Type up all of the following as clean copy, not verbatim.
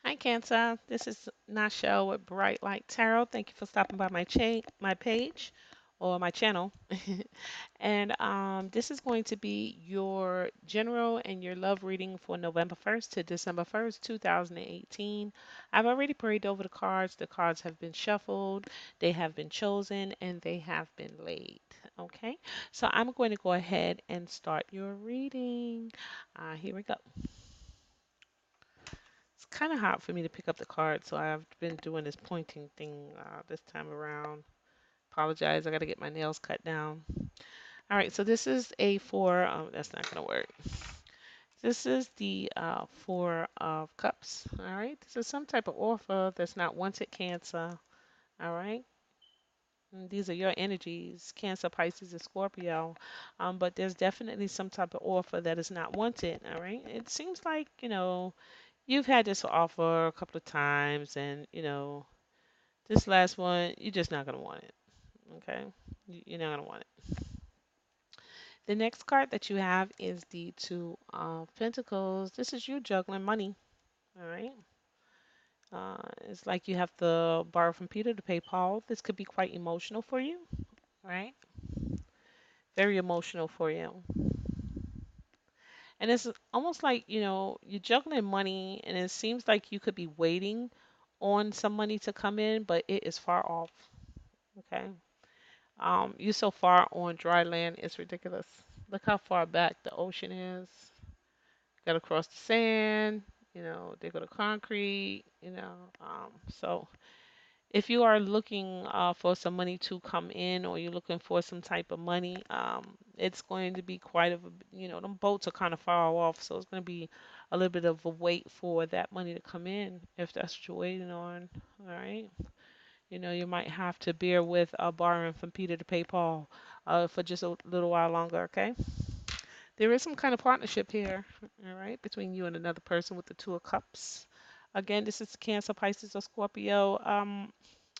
Hi, Cancer. This is Nasha with Bright Light Tarot. Thank you for stopping by my page, or my channel. And this is going to be your general and your love reading for November 1st to December 1st, 2018. I've already prayed over the cards. The cards have been shuffled, they have been chosen, and they have been laid. Okay, so I'm going to go ahead and start your reading. Here we go. It's kind of hard for me to pick up the card, so I've been doing this pointing thing this time around. Apologize, I got to get my nails cut down. All right, so this is a four. That's not going to work. This is the Four of Cups. All right, this is some type of offer that's not wanted, Cancer. All right. And these are your energies, Cancer, Pisces, and Scorpio. But there's definitely some type of offer that is not wanted. All right. It seems like, you've had this offer a couple of times, and this last one, you're just not gonna want it. Okay, you're not gonna want it. The next card that you have is the Two of Pentacles. This is you juggling money. All right. It's like you have to borrow from Peter to pay Paul. This could be quite emotional for you. All right. Very emotional for you. And it's almost like, you're juggling money, and it seems like you could be waiting on some money to come in, but it is far off. Okay. You're so far on dry land, it's ridiculous. Look how far back the ocean is. Got to cross the sand, they go to concrete. So if you are looking for some money to come in, or you're looking for some type of money, it's going to be quite of them boats are kind of far off, so it's going to be a little bit of a wait for that money to come in if that's what you're waiting on. All right. You might have to bear with borrowing from Peter to pay Paul for just a little while longer, okay? There is some kind of partnership here, all right, between you and another person with the Two of Cups. Again, this is Cancer, Pisces, or Scorpio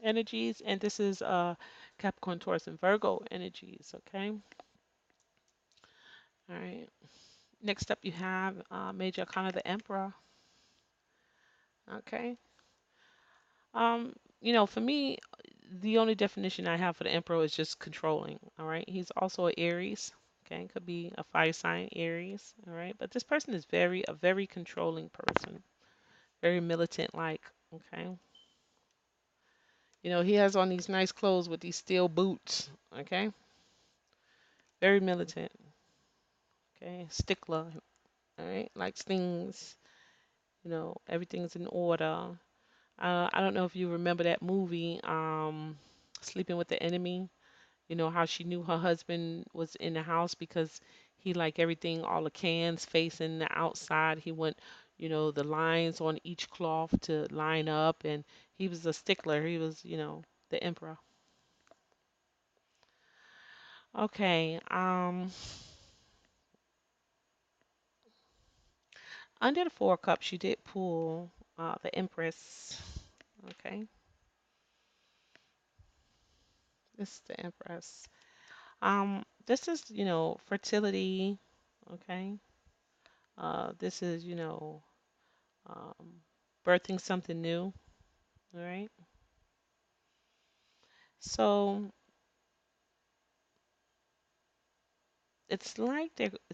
energies, and this is Capricorn, Taurus, and Virgo energies, okay? All right. Next up, you have Major Arcana, the Emperor, okay? For me, the only definition I have for the Emperor is just controlling. All right. He's also an Aries. Okay. Could be a fire sign, Aries. All right. But this person is a very controlling person, very militant like. Okay. He has on these nice clothes with these steel boots. Okay. Very militant. Okay. Stickler. All right. Likes things, everything's in order. I don't know if you remember that movie, Sleeping with the Enemy. How she knew her husband was in the house because he liked everything, all the cans facing the outside. He want, the lines on each cloth to line up, and he was a stickler. He was, the emperor. Okay. Under the Four Cups, you did pull the Empress. Okay. This is the Empress. This is, fertility. Okay. This is, um, birthing something new. All right. So it's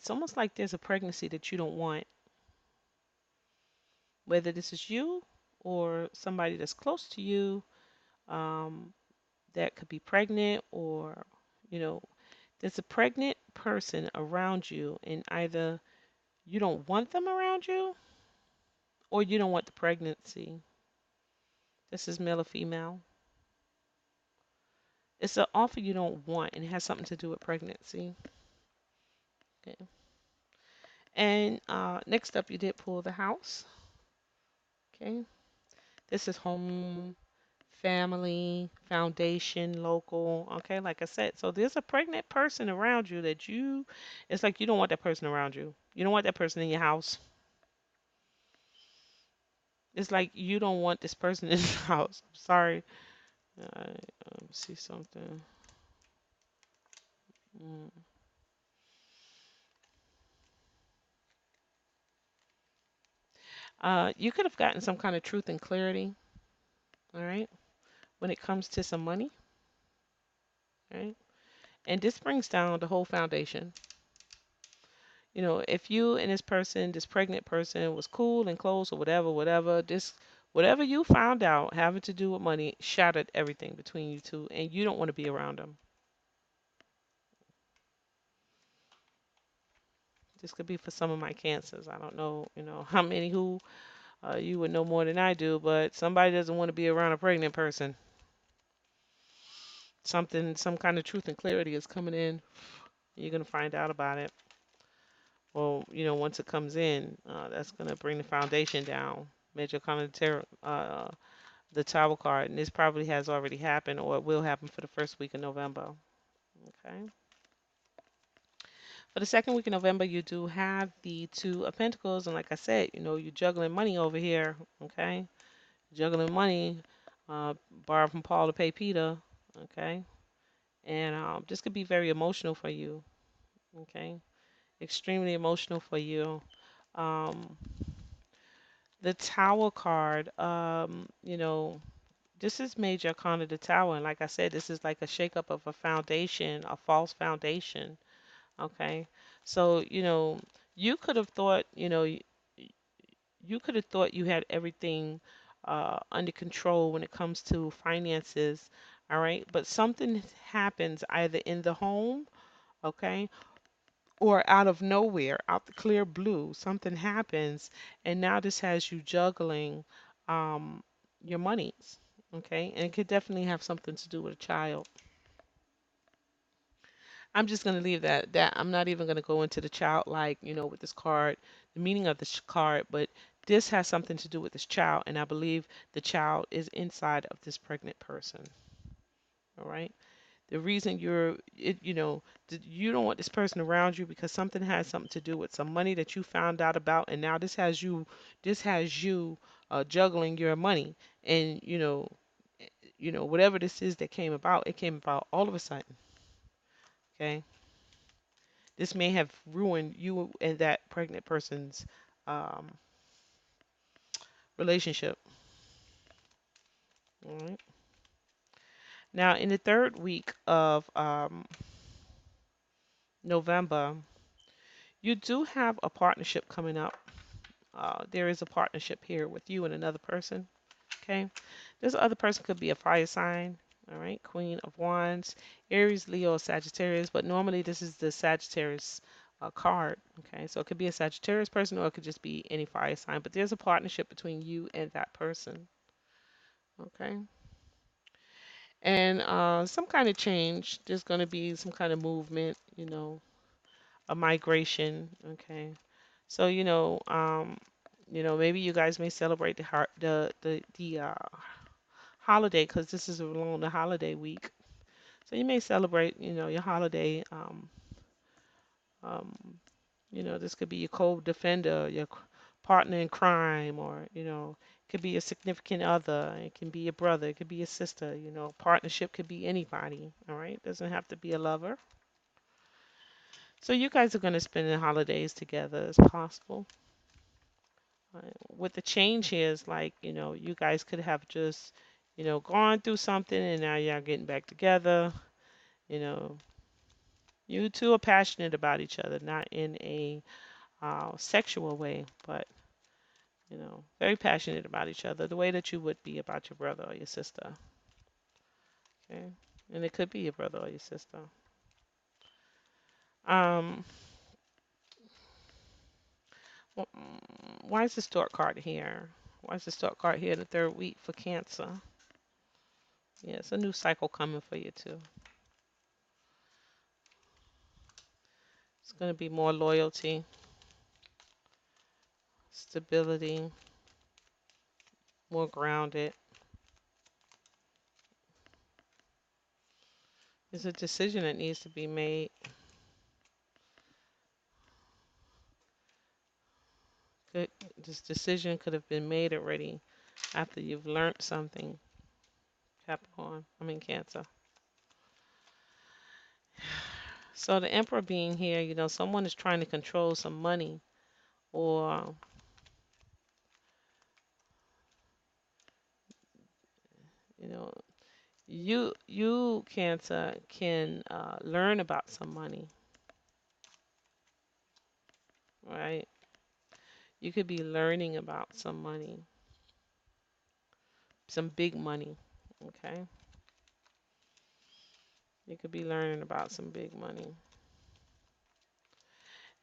almost like there's a pregnancy that you don't want, whether this is you or somebody that's close to you, um, that could be pregnant, or, you know, there's a pregnant person around you, and either you don't want them around you or you don't want the pregnancy. This is male or female. It's an offer you don't want, and it has something to do with pregnancy. Okay. And next up, you did pull the house. Okay. This is home, family, foundation, local. Okay, like I said, so there's a pregnant person around you it's like you don't want that person around you. You don't want that person in your house. It's like you don't want this person in your house. I'm sorry. I see something. Mm. You could have gotten some kind of truth and clarity, all right, when it comes to some money, right? And this brings down the whole foundation. If you and this person, this pregnant person, was cool and close or whatever, whatever you found out having to do with money shattered everything between you two, and you don't want to be around them. This could be for some of my cancers. I don't know, how many who you would know more than I do, but somebody doesn't want to be around a pregnant person. Some kind of truth and clarity is coming in. You're gonna find out about it. Well, once it comes in, that's gonna bring the foundation down. Major kind of the Tower card, and this probably has already happened or it will happen for the first week of November. Okay. For the second week of November, you do have the Two of Pentacles, and like I said, you're juggling money over here. Okay, juggling money, uh, borrow from Paul to pay Peter. Okay, and this could be very emotional for you. Okay, extremely emotional for you. Um, the Tower card, this is major arcana the tower, and like I said, this is like a shakeup of a foundation, a false foundation. Okay, so you could have thought, you could have thought you had everything under control when it comes to finances. All right, but something happens either in the home, okay, or out of nowhere, out the clear blue, something happens, and now this has you juggling um, your monies. Okay, and it could definitely have something to do with a child. I'm just going to leave that. I'm not even going to go into the child, like, with this card, the meaning of this card, but this has something to do with this child, and I believe the child is inside of this pregnant person. All right. The reason you don't want this person around you because something has something to do with some money that you found out about, and now this has you juggling your money, and whatever this is that came about, it came about all of a sudden. Okay, this may have ruined you and that pregnant person's um, relationship. All right. Now, in the third week of November, you do have a partnership coming up. There is a partnership here with you and another person. Okay. This other person could be a fire sign. All right. Queen of Wands, Aries, Leo, Sagittarius. But normally this is the Sagittarius card. Okay. So it could be a Sagittarius person or it could just be any fire sign. But there's a partnership between you and that person. Okay. And some kind of change. There's going to be some kind of movement, a migration. Okay. So, maybe you guys may celebrate the holiday because this is along the holiday week. So you may celebrate, your holiday. Um, this could be your co-defender, your partner in crime, or it could be a significant other. It can be your brother. It could be your sister. Partnership could be anybody. All right, it doesn't have to be a lover. So you guys are going to spend the holidays together as possible. What the change here is like, you guys could have just, gone through something and now y'all getting back together. You know, you two are passionate about each other, not in a sexual way, but, very passionate about each other, the way that you would be about your brother or your sister. Okay. And it could be your brother or your sister. Um, why is the Stork card here? Why is the Stork card here in the third week for Cancer? Yeah, it's a new cycle coming for you too. It's going to be more loyalty, stability, more grounded. There's a decision that needs to be made. Could, this decision could have been made already after you've learned something. Capricorn, Cancer. So the Emperor being here, someone is trying to control some money or You know, you Cancer can learn about some money, right? You could be learning about some money, some big money. Okay, you could be learning about some big money.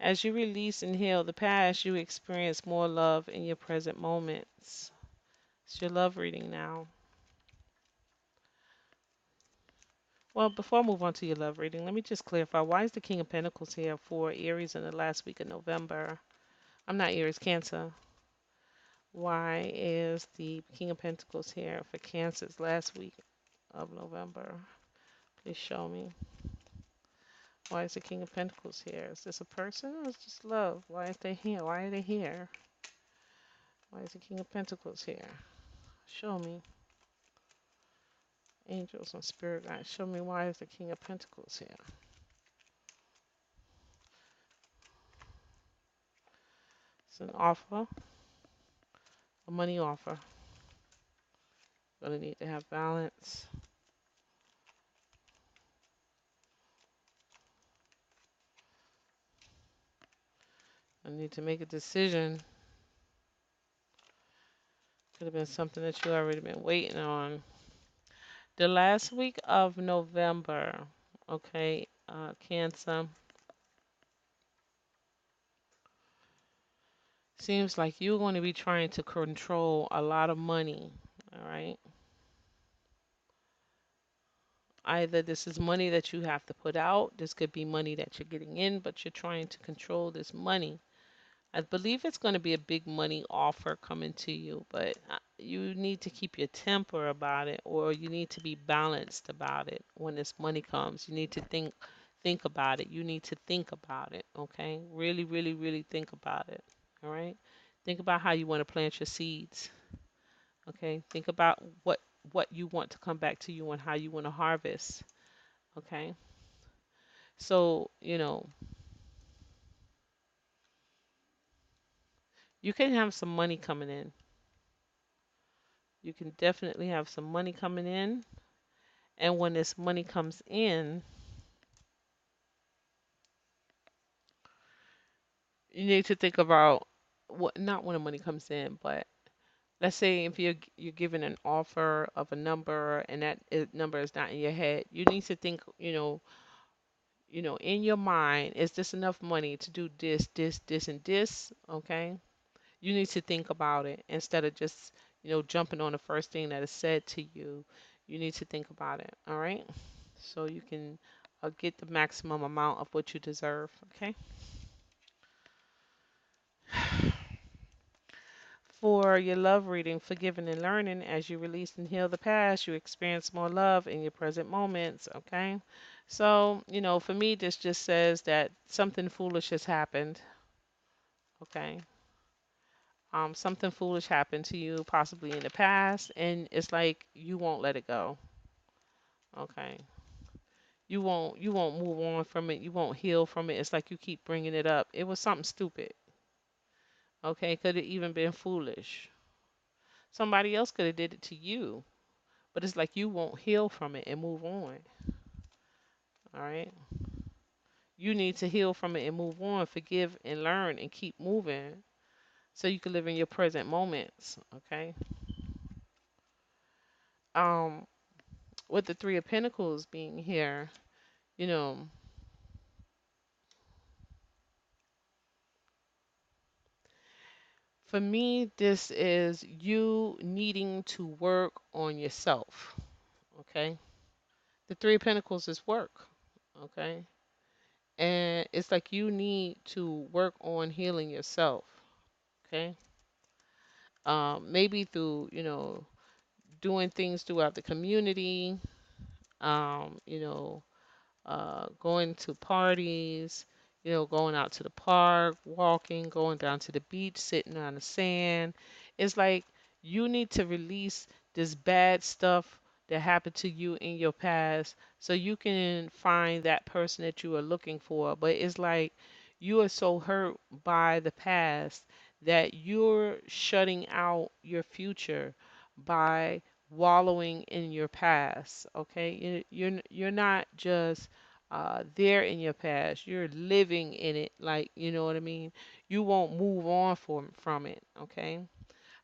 As you release and heal the past, you experience more love in your present moments. It's your love reading now. Well, before I move on to your love reading, let me just clarify, why is the King of Pentacles here for Aries in the last week of November? I'm not Aries, Cancer. Why is the King of Pentacles here for Cancer's last week of November? Please show me. Why is the King of Pentacles here? Is this a person or is this love? Why are they here? Why are they here? Why is the King of Pentacles here? Show me. Angels and spirit guides. Show me, why is the King of Pentacles here? It's an offer, a money offer. Gonna need to have balance. I need to make a decision. Could have been something that you already been waiting on. The last week of November, okay, Cancer, seems like you're going to be trying to control a lot of money, all right? Either this is money that you have to put out, this could be money that you're getting in, but you're trying to control this money. I believe it's going to be a big money offer coming to you, but you need to keep your temper about it, or you need to be balanced about it when this money comes. You need to think about it. You need to think about it, okay? Really, really, really think about it. All right? Think about how you want to plant your seeds. Okay? Think about what you want to come back to you and how you want to harvest. Okay? So, you can have some money coming in. You can definitely have some money coming in. And when this money comes in, you need to think about what, not when the money comes in, but let's say if you're given an offer of a number and number is not in your head, you need to think, in your mind, is this enough money to do this, this, this, and this? Okay. You need to think about it instead of just, jumping on the first thing that is said to you. You need to think about it. All right. So you can get the maximum amount of what you deserve. Okay. For your love reading, forgiving and learning, as you release and heal the past, you experience more love in your present moments. Okay. So, for me, this just says that something foolish has happened. Okay. Something foolish happened to you possibly in the past, and it's like you won't let it go. Okay. You won't move on from it. You won't heal from it. It's like you keep bringing it up. It was something stupid. Okay. Could have even been foolish. Somebody else could have did it to you, but it's like you won't heal from it and move on. All right. You need to heal from it and move on, forgive and learn and keep moving so you can live in your present moments. Okay. Um, with the Three of Pentacles being here, you know, for me, this is you needing to work on yourself. Okay. The Three of Pentacles is work. Okay. And it's like you need to work on healing yourself. Okay. Maybe through, doing things throughout the community, um, you know, going to parties, going out to the park, walking, going down to the beach, sitting on the sand. It's like you need to release this bad stuff that happened to you in your past so you can find that person that you are looking for. But it's like you are so hurt by the past that you're shutting out your future by wallowing in your past. Okay, you're not just there in your past. You're living in it. Like, you know what I mean. You won't move on from it. Okay,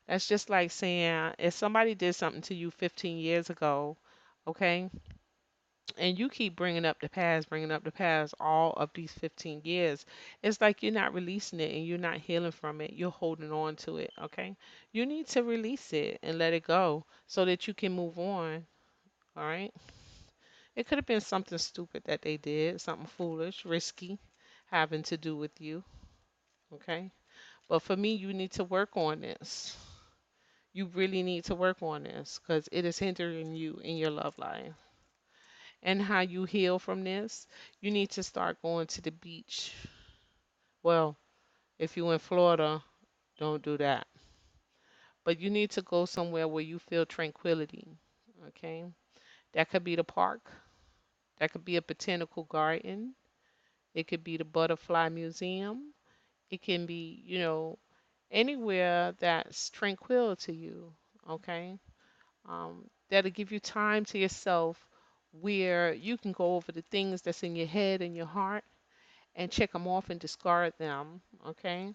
that's just like saying if somebody did something to you 15 years ago. Okay, and you keep bringing up the past all of these 15 years, it's like you're not releasing it and you're not healing from it. You're holding on to it, okay? You need to release it and let it go so that you can move on, all right? It could have been something stupid that they did, something foolish, risky, having to do with you, okay? But for me, you need to work on this. You really need to work on this because it is hindering you in your love life. And how you heal from this, you need to start going to the beach. Well, if you're in Florida, don't do that. But you need to go somewhere where you feel tranquility. Okay? That could be the park. That could be a botanical garden. It could be the butterfly museum. It can be, anywhere that's tranquil to you. Okay? That'll give you time to yourself where you can go over the things that's in your head and your heart and check them off and discard them. Okay?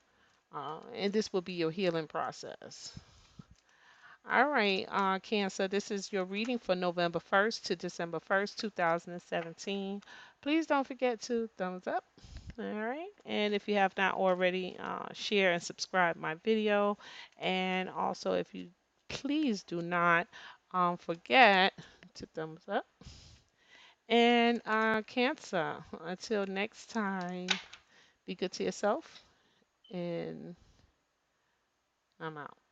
And this will be your healing process. All right, Cancer, this is your reading for November 1st to December 1st, 2017. Please don't forget to thumbs up. All right. And if you have not already, share and subscribe my video. And also, if you please do not forget to thumbs up. And Cancer, until next time, be good to yourself. And I'm out.